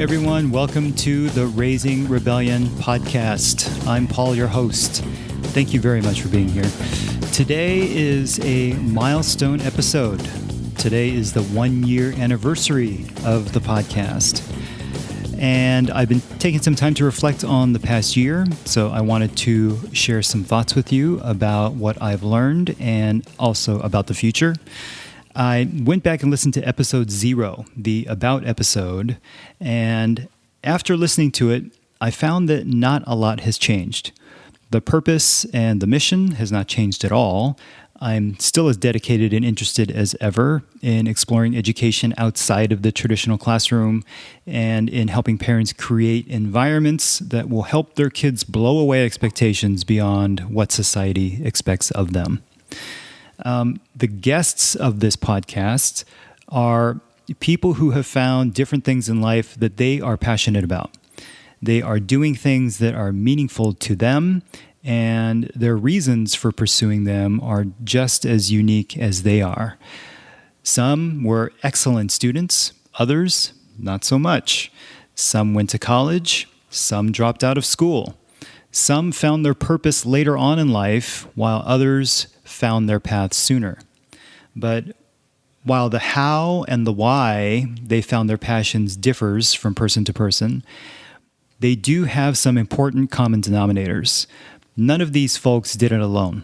everyone. Welcome to the Raising Rebellion podcast. I'm Paul, your host. Thank you very much for being here. Today is a milestone episode. Today is the 1-year anniversary of the podcast. And I've been taking some time to reflect on the past year, so I wanted to share some thoughts with you about what I've learned and also about the future. I went back and listened to episode 0, the About episode, and after listening to it, I found that not a lot has changed. The purpose and the mission has not changed at all. I'm still as dedicated and interested as ever in exploring education outside of the traditional classroom and in helping parents create environments that will help their kids blow away expectations beyond what society expects of them. The guests of this podcast are people who have found different things in life that they are passionate about. They are doing things that are meaningful to them, and their reasons for pursuing them are just as unique as they are. Some were excellent students, others not so much. Some went to college, some dropped out of school. Some found their purpose later on in life, while others found their path sooner. But while the how and the why they found their passions differs from person to person, they do have some important common denominators. None of these folks did it alone.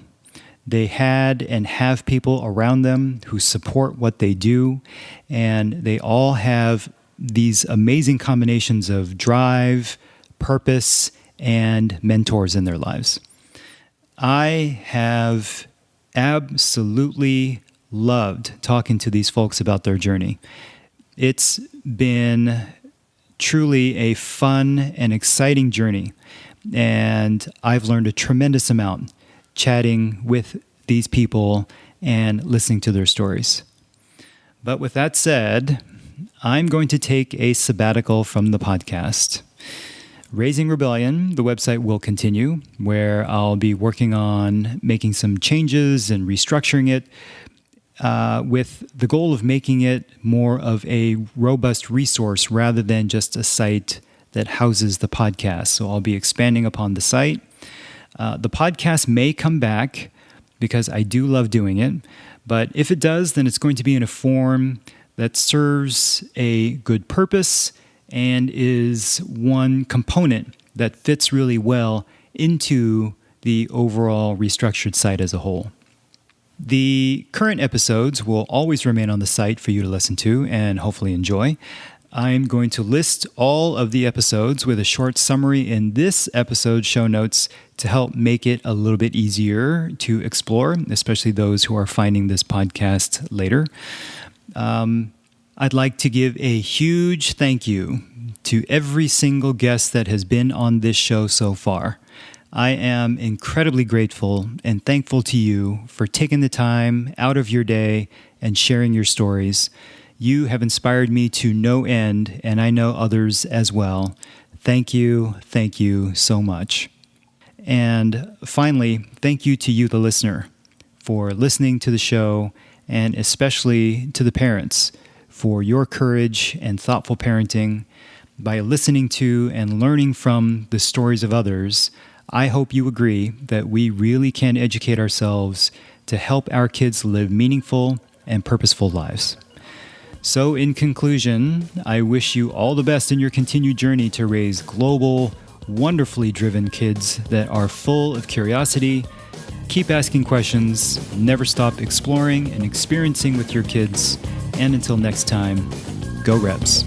They had and have people around them who support what they do, and they all have these amazing combinations of drive, purpose, and mentors in their lives. I have absolutely loved talking to these folks about their journey. It's been truly a fun and exciting journey, and I've learned a tremendous amount chatting with these people and listening to their stories. But with that said, I'm going to take a sabbatical from the podcast. Raising Rebellion, the website will continue, where I'll be working on making some changes and restructuring it with the goal of making it more of a robust resource rather than just a site that houses the podcast. So I'll be expanding upon the site. The podcast may come back because I do love doing it, but if it does, then it's going to be in a form that serves a good purpose and is one component that fits really well into the overall restructured site as a whole. The current episodes will always remain on the site for you to listen to and hopefully enjoy. I'm going to list all of the episodes with a short summary in this episode's show notes to help make it a little bit easier to explore, especially those who are finding this podcast later. I'd like to give a huge thank you to every single guest that has been on this show so far. I am incredibly grateful and thankful to you for taking the time out of your day and sharing your stories. You have inspired me to no end, and I know others as well. Thank you so much. And finally, thank you to you, the listener, for listening to the show, and especially to the parents for your courage and thoughtful parenting. By listening to and learning from the stories of others, I hope you agree that we really can educate ourselves to help our kids live meaningful and purposeful lives. So in conclusion, I wish you all the best in your continued journey to raise global, wonderfully driven kids that are full of curiosity. Keep asking questions, never stop exploring and experiencing with your kids, and until next time, go Rebs.